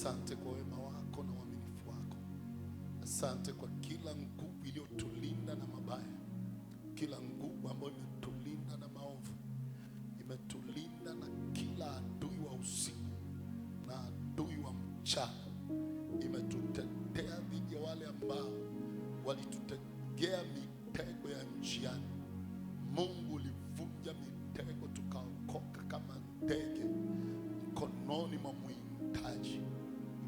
Asante kwa wema wako na uaminifu wako. Asante kwa kila nguvu iliyotulinda na mabaya, kila nguvu ambayo imetulinda na maovu, imetulinda na kila adui wa usiku na adui wa mchana, imetutetea dhidi ya wale ambao walitutegea mitego ya njiani. Mungu, ulivunja mitego tukaokoka kama ndege mkononi mwa mwindaji.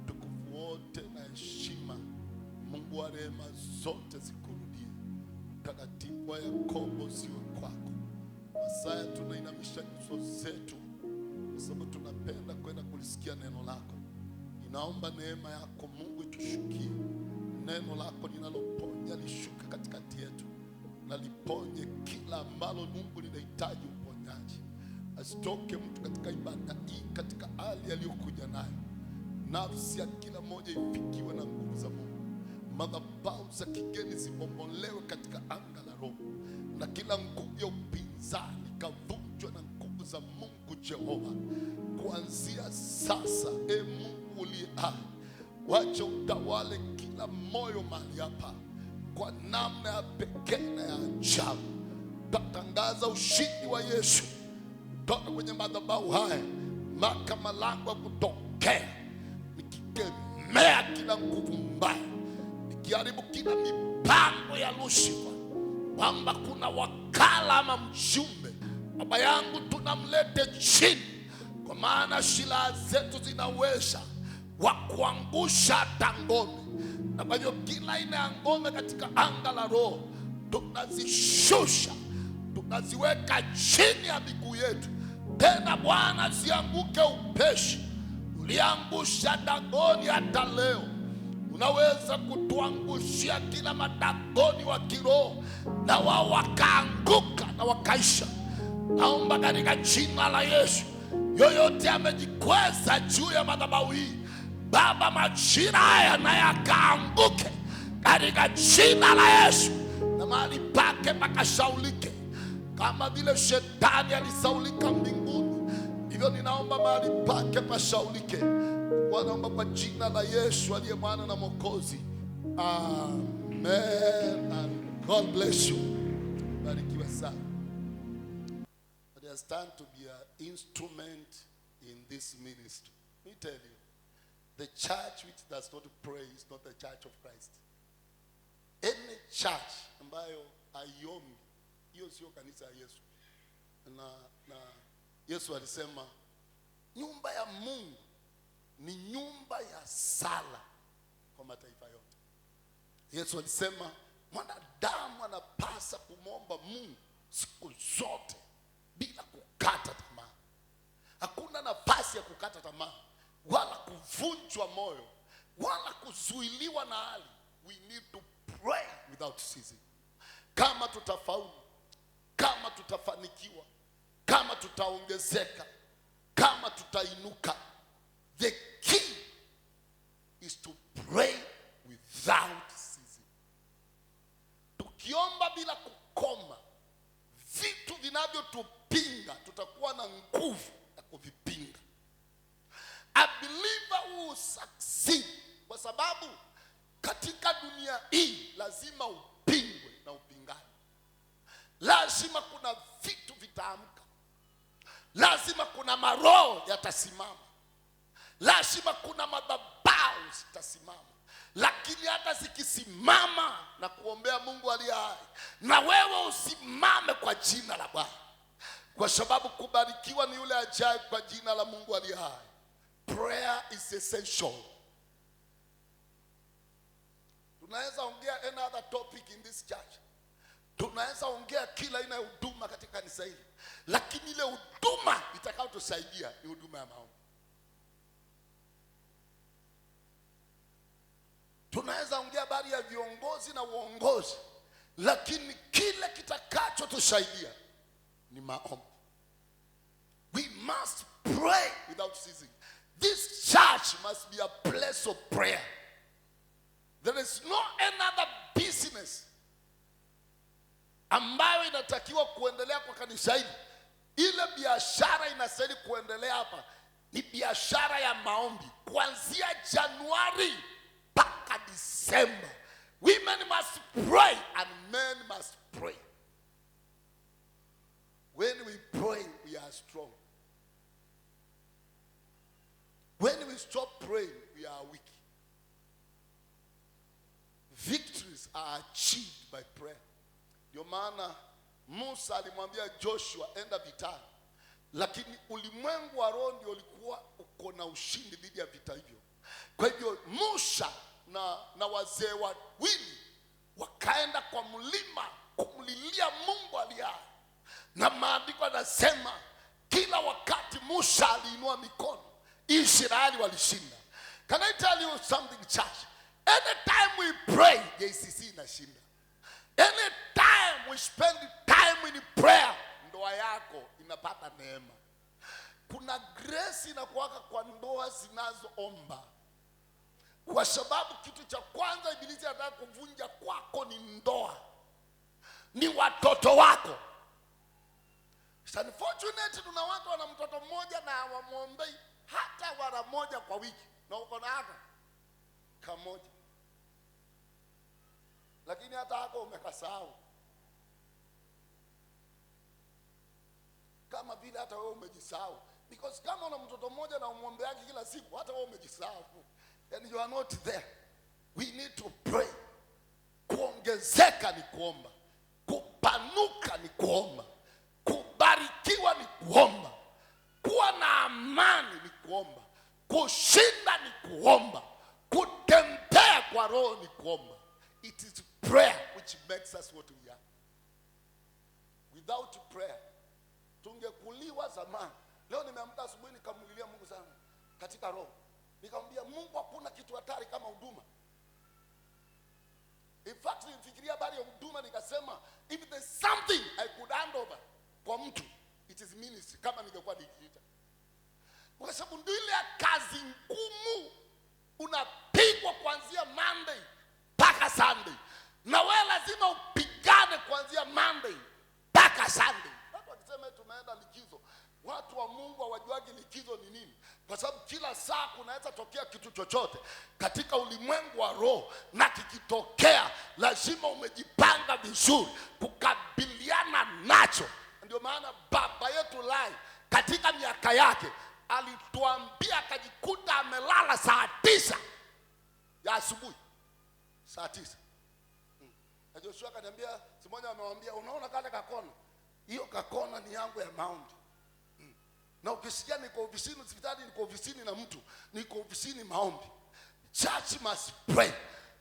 Utukufu wote na heshima, Mungu wa rehema zote zikurudie. Mtakatifu wa Yakobo ziwe kwako. Masaya tunainamisha nyuso zetu kwa sababu tunapenda kwenda kulisikia neno lako. Ninaomba neema yako Mungu itushukie. Neno lako linaloponya lishuke katikati yetu, na liponye kila ambalo Mungu linahitaji uponyaji. Asitoke mtu katika ibada hii katika hali aliyokuja nayo. Nafsi ya kila moja ifikiwe na nguvu za Mungu. Madhabahu za kigeni zibomolewe katika anga la roho, na kila nguvu ya upinzani kavunjwe na nguvu za Mungu Jehova. Kuanzia sasa, Mungu uliye hai, wacha utawale kila moyo mahali hapa kwa namna ya pekee na ya ajabu. Tatangaza ushindi wa Yesu kutoka kwenye madhabahu haya mpaka malango ya kutokea, nikikemea kila nguvu mbaya, nikiharibu kila mipango ya Lucifer, kwamba kuna wakala ama mjumbe. Baba yangu, tunamlete chini, kwa maana silaha zetu zinaweza wa kuangusha hata ngome. Na kwa hivyo kila aina ya ngome katika anga la roho tunazishusha, tunaziweka chini ya miguu yetu. Tena Bwana, zianguke upeshi. Uliangusha Dagoni, hata leo unaweza kutuangushia kila madagoni wa kiroho, na wao wakaanguka na wakaisha. Naomba katika jina la Yesu, yoyote amejikweza juu ya madhabahu hii, Baba, majira haya na yakaanguke katika jina la Yesu, na mahali pake pakasaulike. Kama vile shetani alisaulika mbinguni, hivyo ninaomba mahali pake pasaulike. Naomba kwa jina la Yesu aliye Bwana na Mwokozi. Amen. And God bless you. Barikiwa sana. But I stand to be an instrument in this ministry. Let me tell you, the church which does not pray is not the church of Christ. Any church ambayo haiombi, hiyo sio kanisa ya Yesu. Na Yesu alisema nyumba ya Mungu ni nyumba ya sala kwa mataifa yote. Yesu alisema mwanadamu anapasa kumwomba Mungu siku zote bila kukata tamaa. Hakuna nafasi ya kukata tamaa, wala kuvunjwa moyo, wala kuzuiliwa na hali. We need to pray without ceasing. Kama tutafaulu, kama tutafanikiwa, kama tutaongezeka, kama tutainuka, the key is to pray without ceasing. Tukiomba bila kukoma, vitu vinavyotupinga tutakuwa na nguvu ya kuvipinga. A believer who succeed, kwa sababu katika dunia hii lazima upingwe na upingane. Lazima kuna vitu vitaamka, lazima kuna maroho yatasimama, lazima kuna madhabahu zitasimama. Lakini hata zikisimama na kuombea Mungu aliye hai, na wewe usimame kwa jina la Bwana, kwa sababu kubarikiwa ni yule ajaye kwa jina la Mungu aliye hai. Prayer is essential. Tunaweza ongea another topic in this church. Tunaweza ongea kila aina ya huduma katika kanisa hili, lakini ile huduma itakayotusaidia ni huduma ya maombi. Tunaweza ongea habari ya viongozi na uongozi, lakini kile kitakachotusaidia ni maombi. We must pray without ceasing. This church must be a place of prayer. There is no another business ambayo inatakiwa kuendelea kwa kanisa hili. Ile biashara inastahili kuendelea hapa ni biashara ya maombi kuanzia Januari mpaka Disemba. Women must pray and men must pray. When we pray, we are strong. When we stop praying, we are weak. Victories are achieved by prayer. Ndio maana Musa alimwambia Joshua, enda vitani. Lakini ulimwengu wa roho ndio ulikuwa uko na ushindi dhidi ya vita hivyo. Kwa hivyo Musa na wazee wawili wakaenda kwa mlima kumlilia Mungu aliye hai. Na maandiko yanasema kila wakati Musa aliinua mikono, Israeli walishinda. Can I tell you something, church? Anytime we pray, JCC inashinda. Anytime we spend time in prayer, ndoa yako inapata neema. Kuna grace inakuwaka kwa ndoa zinazoomba. Kwa sababu kitu cha kwanza ibilisi anataka kuvunja kwako ni ndoa, ni watoto wako. It's unfortunate, tuna watu wana mtoto mmoja na hawamwombei hata mara moja kwa wiki, na uko na hata kamoja, lakini hata hako umekasahau. Kama vile hata wewe umejisahau, because kama una mtoto mmoja na umwombeaji kila siku, hata wewe umejisahau, and you are not there. We need to pray. Kuongezeka ni kuomba, kupanuka ni kuomba, kubarikiwa ni kuomba, kuwa na amani ni kuomba, kushinda ni kuomba, kutembea kwa roho ni kuomba. It is prayer which makes us what we are. Without prayer tungekuliwa zamani. Leo nimeamka asubuhi nikamlilia Mungu sana katika roho. Nikamwambia Mungu, hakuna kitu hatari kama huduma. In fact, nilifikiria habari ya huduma nikasema, if there's something I could hand over kwa mtu, it is ministry, kama ningekuwa nikiita. Kwa sababu ndio ile kazi ngumu, unapigwa kuanzia Monday mpaka Sunday. Na wewe lazima upigane kuanzia Monday mpaka Sunday. Watu wakisema tumeenda likizo, watu wa Mungu hawajuagi likizo ni nini. Kwa sababu kila saa kunaweza tokea kitu chochote katika ulimwengu wa roho, na kikitokea lazima umejipanga vizuri kukabiliana nacho. Ndio maana baba yetu Lai katika miaka yake alituambia, akajikuta amelala saa 9 ya asubuhi. Saa 9. Na Joshua akaniambia, Simoja amemwambia, unaona kale kakona? Hiyo kakona ni yangu ya maombi. Na ukisikia niko ofisini hospitali, niko ofisini na mtu, niko ofisini maombi. Church must pray.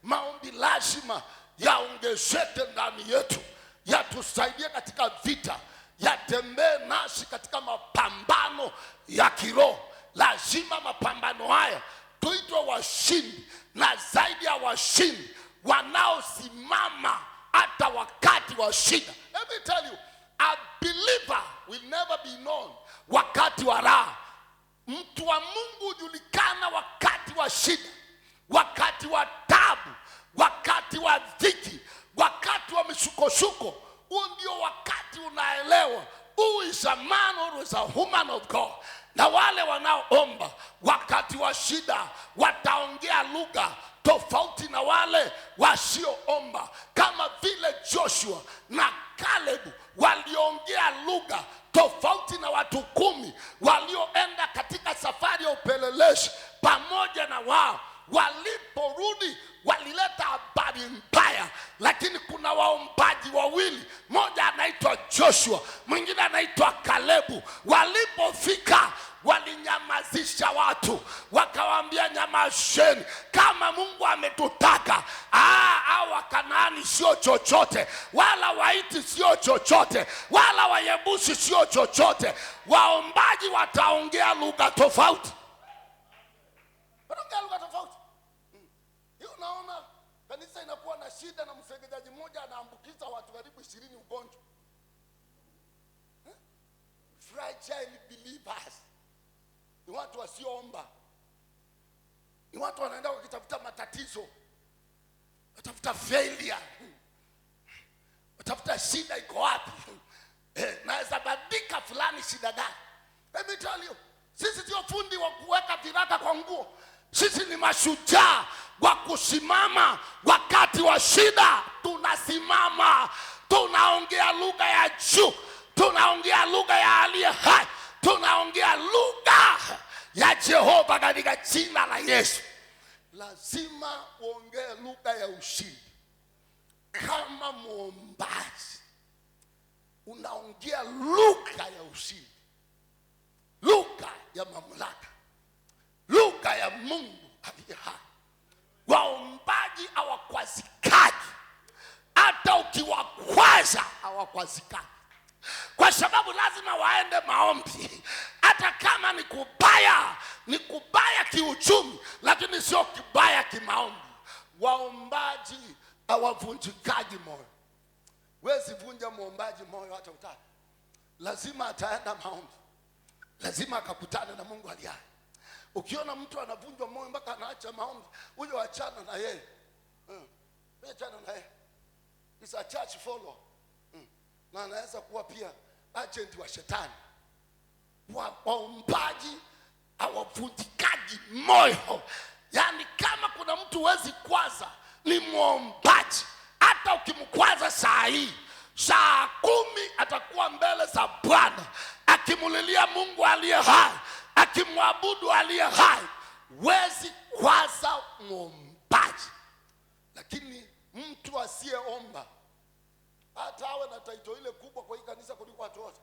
Maombi lazima yaongezeke ndani yetu, yatusaidie katika vita, yatembee nasi katika mapambano ya kiroho. Lazima mapambano haya tuitwe washindi, na zaidi ya washindi wanaosimama hata wakati wa shida. Let me tell you, a believer will never be known wakati wa raha. Mtu wa Mungu hujulikana wakati wa shida, wakati wa taabu, wakati wa dhiki, wakati wa misukosuko. Huo ndio wakati unaelewa who is a man or is a woman of God. Na wale wanaoomba wakati wa shida wataongea lugha tofauti na wale wasioomba. Kama vile Joshua na Caleb waliongea lugha tofauti na watu 10 walioenda katika safari ya upelelezi pamoja na wao. Waliporudi walileta habari mbaya, lakini kuna waombaji wawili, mmoja anaitwa Joshua, mwingine anaitwa Caleb. Walipofika walinyamazisha watu, wakawaambia, nyamazeni, kama Mungu ametutaka. Hawa Kanaani sio chochote, wala Waiti sio chochote, wala Wayebusi sio chochote. Waombaji wataongea lugha tofauti. Wataongea lugha tofauti. Hiyo unaona kanisa inakuwa na shida, na msengejaji mmoja anaambukiza watu karibu 20 ugonjwa. Fragile believers. Ni watu wasioomba. Ni watu wanaenda wakitafuta matatizo, watafuta failure, watafuta shida iko wapi, naweza badika fulani shida gani. Let me tell you, Sisi sio fundi wa kuweka viraka kwa nguo. Sisi ni mashujaa wa kusimama wakati wa shida. Tunasimama, tunaongea lugha ya juu, tunaongea lugha ya aliye hai, tunaongea lugha ya Jehova katika jina la Yesu. Lazima uongee lugha ya ushindi. Kama muombaji unaongea lugha ya ushindi, lugha ya mamlaka, lugha ya Mungu aliye hai. Waombaji hawakwazikaji, hata ukiwakwaza hawakwazikaji, kwa sababu lazima waende maombi. Hata kama ni kubaya kiuchumi, lakini sio kibaya kimaombi. Waombaji hawavunjikaji moyo. Wezi vunja muombaji moyo hata utaki. Lazima ataenda maombi, lazima akakutane na Mungu aliye hai. Ukiona mtu anavunjwa moyo mpaka anaacha maombi, huyo achana na yeye. Achana na yeye. He's a church follower. Na anaweza kuwa pia agent wa shetani. Waombaji hawavunjikaji moyo. Yaani kama kuna mtu wezi kwaza ni muombaji. Hata ukimkwaza saa hii, saa 10 atakuwa mbele za Bwana akimulilia Mungu aliye hai, akimwabudu aliye hai. Wezi kwaza muombaji. Lakini mtu asiyeomba, hata awe na title ile kubwa kwa hii kanisa kuliko watu wote,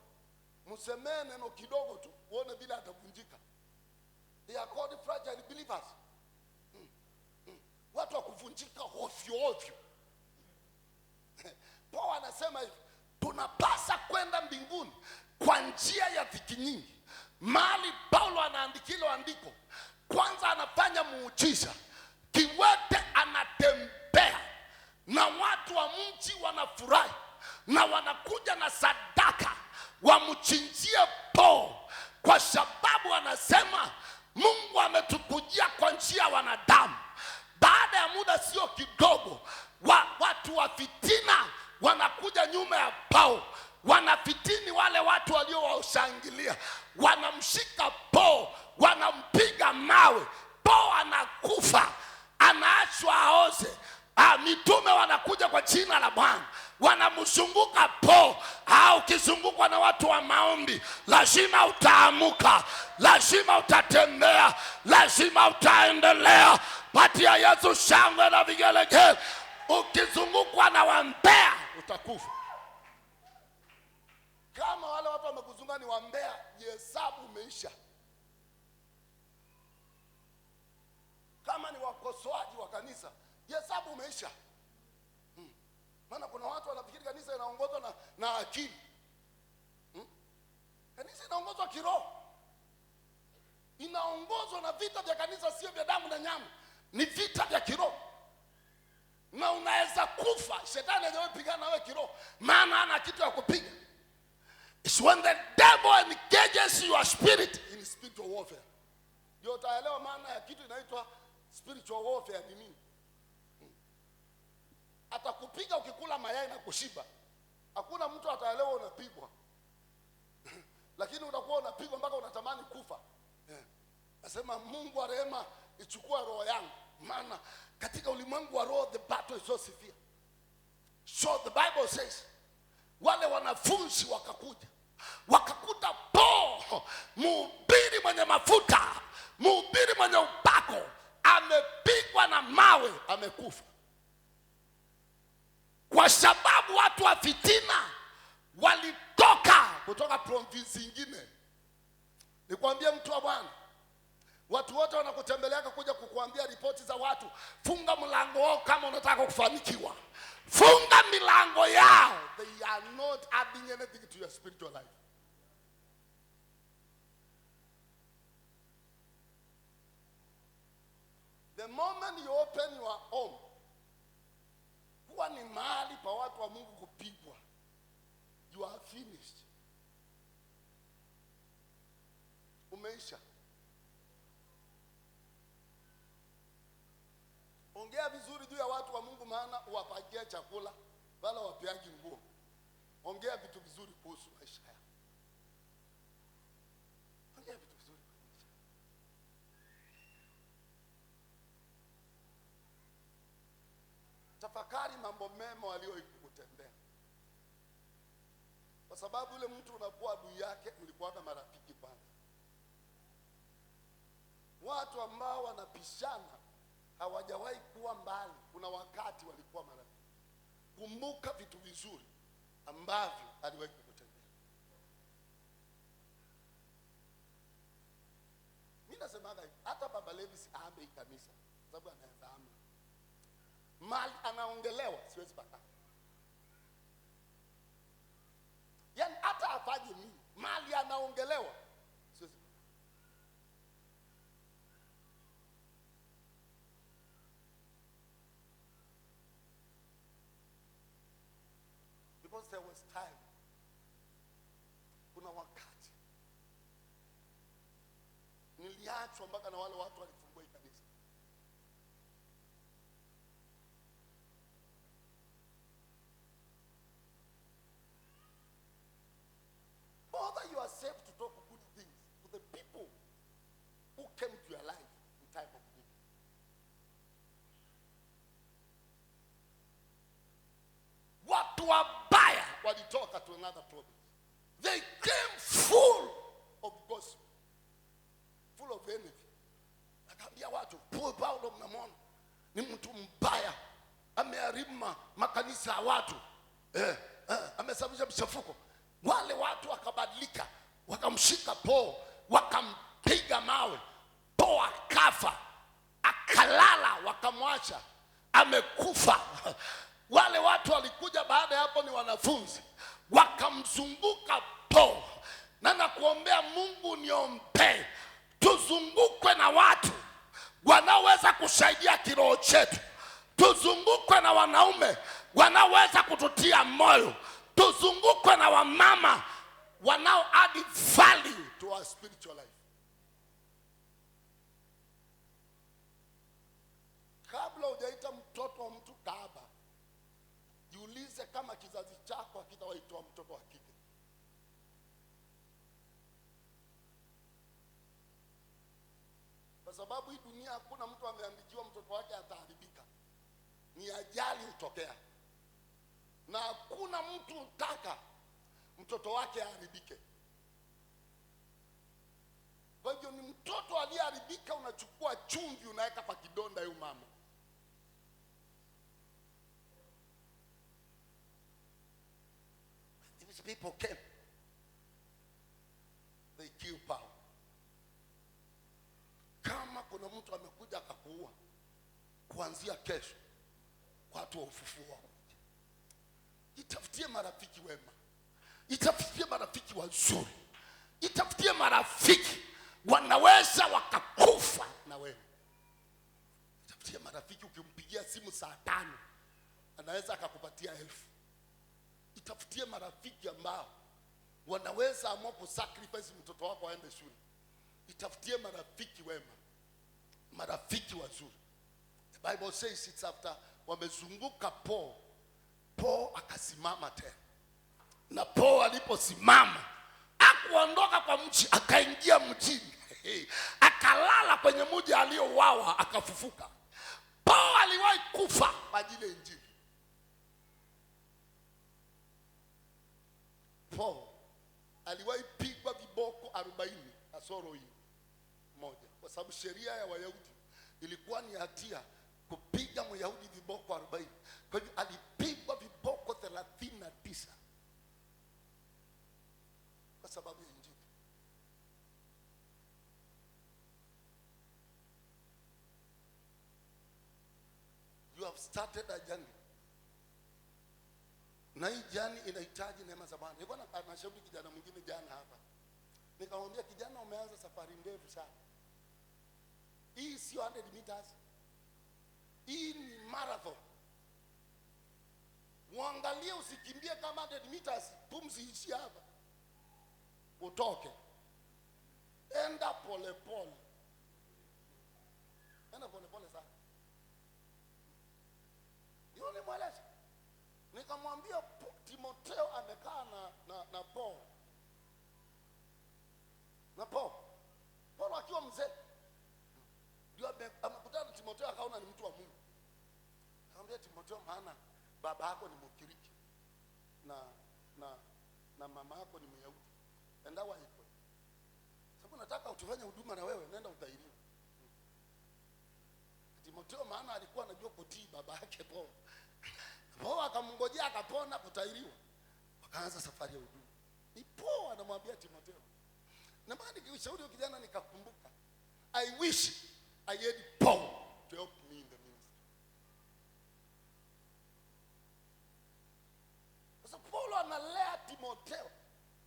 msemee neno kidogo tu uone bila atavunjika. They are called fragile believers. Watu wa kuvunjika ovyo ovyo. Paulo anasema hivi, tunapasa kwenda mbinguni kwa njia ya dhiki nyingi. Mahali Paulo anaandikilo andiko, kwanza anafanya muujiza. Kiwete anatembea na watu wa mji wanafurahi na wanakuja na sadaka wamchinjie Paulo, kwa sababu anasema Mungu ametukujia kwa njia ya wanadamu. Baada ya muda sio kidogo, watu wa fitina wanakuja nyuma ya Paulo, wanafitini wale watu waliowashangilia, wanamshika Paulo, wanampiga mawe. Paulo anakufa, anaachwa aoze. Mitume wanakuja kwa jina la Bwana, wanamzunguka Paulo. Ukizungukwa na watu wa maombi, lazima utaamuka, lazima utatembea, lazima utaendelea. Patia Yesu shangwe na vigelegele. Ukizungukwa na wambea utakufa. Kama wale watu wamekuzunguka ni wambea, jihesabu umeisha. Kama ni wakosoaji wa kanisa, jihesabu umeisha. Maana kuna watu wanafikiri kanisa inaongozwa na akili. Kanisa inaongozwa kiroho. Inaongozwa na vita vya kanisa, sio vya damu na nyama. Ni vita vya kiroho. Na unaweza kufa, shetani hajawahi pigana na wewe kiroho, maana hana kitu ya kupiga. It's when the devil engages your spirit in spiritual warfare. Ndio utaelewa maana ya kitu inaitwa spiritual warfare ni nini. Atakupiga ukikula mayai na kushiba. Hakuna mtu ataelewa unapigwa. Lakini utakuwa unapigwa mpaka unatamani kufa. Nasema Mungu wa rehema, ichukua roho yangu. Maana katika ulimwengu wa roho the battle is so severe. So the Bible says, wale wanafunzi wakakuta Paulo, mhubiri mwenye mafuta, mhubiri mwenye upako, amepigwa na mawe, amekufa. Kwa sababu watu wa fitina walitoka kutoka province nyingine. Nikwambie mtu wa Bwana, watu wote wanakutembeleaka kuja kukuambia ripoti za watu. Funga mlango wao kama unataka kufanikiwa. Funga milango yao. They are not adding anything to your spiritual life. The moment you open your home, huwa ni mahali pa watu wa Mungu kupigwa. You are finished. Umeisha. Ongea vizuri juu ya watu wa Mungu, maana uwapakia chakula wala wapeagi nguo. Ongea vitu vizuri kuhusu maisha yao. Ongea vitu vizuri. Tafakari mambo mema waliyokutendea, kwa sababu yule mtu unakuwa adui yake, mlikuwa marafiki kwanza. Watu ambao wanapishana hawajawahi kuwa mbali, kuna wakati walikuwa marafiki. Kumbuka vitu vizuri ambavyo aliwahi kukutendea. Mimi nasemaga hata Baba Levis aame kanisa, sababu anaweza ama mali anaongelewa, siwezi paka. Yaani hata afanye nini, mali anaongelewa, siwezi paka. Because there was time, kuna wakati niliachwa mpaka na wale watu walifungua kanisa. Bother yourself to talk good things to the people who came to your life in time of need. Watu wabaya walitoka to another province. They came full of gospel, full of energy. Akaambia watu, Paulo mnamwona ni mtu mbaya, ameharibu makanisa ya watu, amesababisha mchafuko. Wale watu wakabadilika, wakamshika Paulo, wakampiga mawe. Paulo akafa, akalala, wakamwacha amekufa. Wale watu walikuja baada ya hapo, ni wanafunzi, wakamzunguka Paulo. Na nakuombea Mungu, niombe tuzungukwe na watu wanaoweza kusaidia kiroho chetu. Tuzungukwe na wanaume wanaoweza kututia moyo. Tuzungukwe na wamama wanao add value to our spiritual life. Kabla hujaita mtoto wa mtu kahaba, jiulize kama kizazi chako hakitawaitoa mtoto wa kike. Kwa sababu hii dunia hakuna mtu ameandikiwa mtoto wake ataharibika. Ni ajali hutokea. Na hakuna mtu utaka mtoto wake aharibike. Kwa hivyo ni mtoto aliyeharibika, unachukua chumvi unaweka kwa kidonda ya mama. These people came, they kill Paul. Kama kuna mtu amekuja akakuua, kuanzia kesho watu wa ufufuo, itafutie marafiki wema, itafutie marafiki wazuri, itafutie marafiki wanaweza wakakufa na wewe. Itafutie marafiki ukimpigia simu saa 5 anaweza akakupatia 1000. Itafutie marafiki ambao wanaweza amua kusacrifice mtoto wako aende shule. Itafutie marafiki wema, marafiki wazuri. The Bible says it's after wamezunguka Paul, Paul akasimama tena. Na Paul aliposimama, hakuondoka kwa mji, akaingia mjini. Akalala kwenye mji aliyouawa, akafufuka. Paul aliwahi kufa kwa ajili ya Injili. Paul aliwahi pigwa viboko 40 kasoro hii moja, kwa sababu sheria ya Wayahudi ilikuwa ni hatia kupiga Myahudi viboko 40. Kwa hivyo alipigwa viboko 39 kwa sababu ya Injili. You have started a journey. Na hii journey inahitaji neema za Bwana. Nilikuwa nashauri kijana mwingine jana hapa, nikamwambia, kijana, umeanza safari ndefu sana. Hii sio 100 meters. Hii ni marathon. Muangalie, usikimbie kama 100 meters, pumzi ishi hapa, utoke. Enda pole pole. Enda pole pole sana. Yule mweleza. Nikamwambia Timotheo amekaa na Paul. Na Paul akiwa mzee, ndio amekutana na Timotheo, akaona ni mtu wa Mungu. Nikamwambia Timotheo, maana baba yako ni Mkiriki na mama yako ni Myahudi. Enda waiko. Sababu nataka utufanye huduma na wewe, nenda utahiriwe. Timotheo maana alikuwa anajua kutii baba yake Paulo. Paulo akamngojea akapona kutahiriwa. Wakaanza safari ya huduma. Ni Paulo anamwambia Timotheo. Na maana nikishauri kijana nikakumbuka, I wish I had Paul to help me in the ministry. Sasa Paulo analea Timotheo,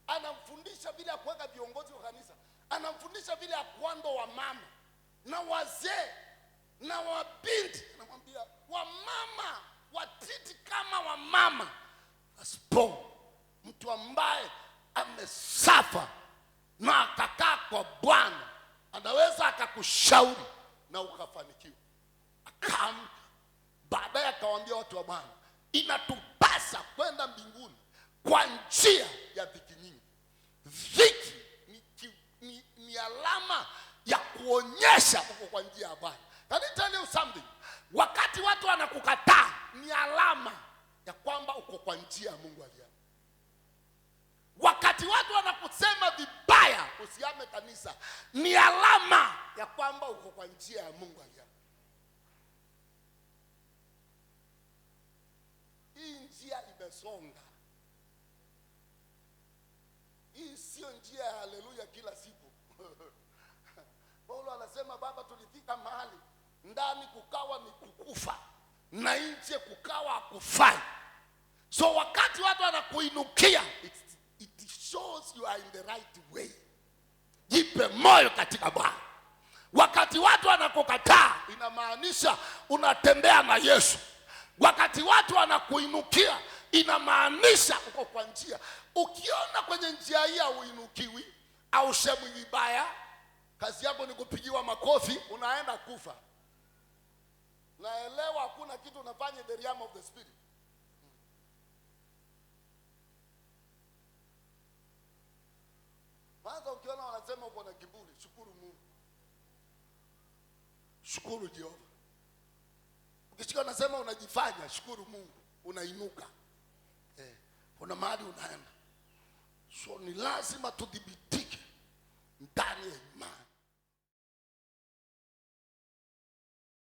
anamfundisha vile ya kuweka viongozi wa kanisa, anamfundisha vile ya kuando wa mama na wazee na wabinti, anamwambia wamama watiti kama wamama. Paul, mtu ambaye amesafa na akakaa kwa Bwana, anaweza akakushauri na ukafanikiwa. Baadaye akawaambia watu wa Bwana, inatupasa kwenda mbinguni kwa njia ya dhiki nyingi. Dhiki ni alama ya kuonyesha uko kwa njia ya Bwana. Can I tell you something? Wakati watu wanakukataa ni alama ya kwamba uko kwa njia ya Mungu aliye. Wakati watu wanakusema vibaya usihame kanisa, ni alama ya kwamba uko kwa njia ya Mungu aliye. Hii njia imesonga. Hii sio njia ya haleluya kila siku. Paulo anasema, Baba, tulifika mahali ndani kukawa ni kukufa na nje kukawa kufai. So wakati watu wanakuinukia, it shows you are in the right way. Jipe moyo katika Bwana. Wakati watu wanakukataa, inamaanisha unatembea na Yesu. Wakati watu wanakuinukia, inamaanisha uko kwa njia. Ukiona kwenye njia hii hauinukiwi au shemu vibaya, kazi yako ni kupigiwa makofi, unaenda kufa. Naelewa hakuna kitu unafanya the realm of the spirit. Kwanza ukiona wanasema uko na kiburi, shukuru Mungu. Shukuru Jehova. Ukisikia wanasema unajifanya, shukuru Mungu, unainuka. Kuna mahali unaenda. So ni lazima tudhibitike ndani ya